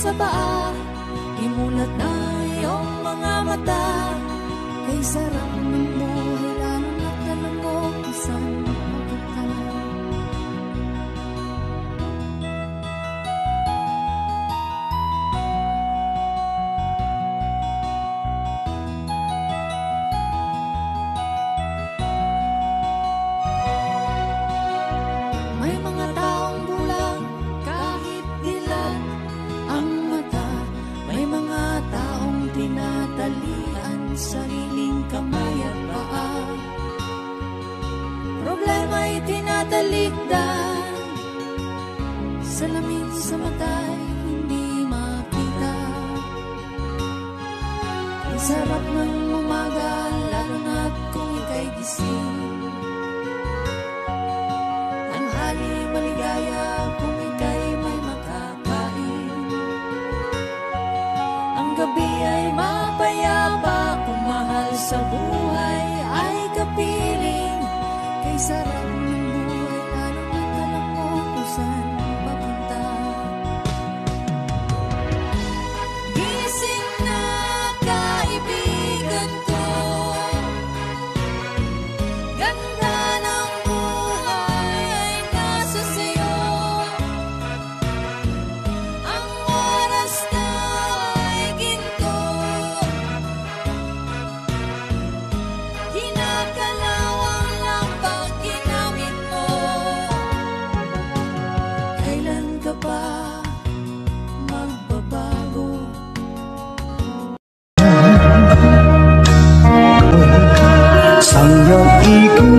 sa paa, imulat na iyong mga mata. Kay sarap ng buhay, lalo na't alam mo kung saan mapunta. May mga taong bulag kahit dilag ang mata. May mga taong tinatalian sariling kamay at paa. Problema'y tinatalikdan, salamin sa mata'y hindi makita. Ang sarap ng umaga, lalo na't kung ika'y gising. Tanghali maligaya kung ika'y may makakain. Ang gabi ay mapayapa kung mahal sa buhay ay kapiling. Kay sarap ng buhay, lalo na't alam mo kung saan papunta. Gising na kaibigan ko, ganda ng buhay ay nasa sayo. Ang oras na ay ginto, kinakalawang lang pag ginamit mo. Kailan ka pa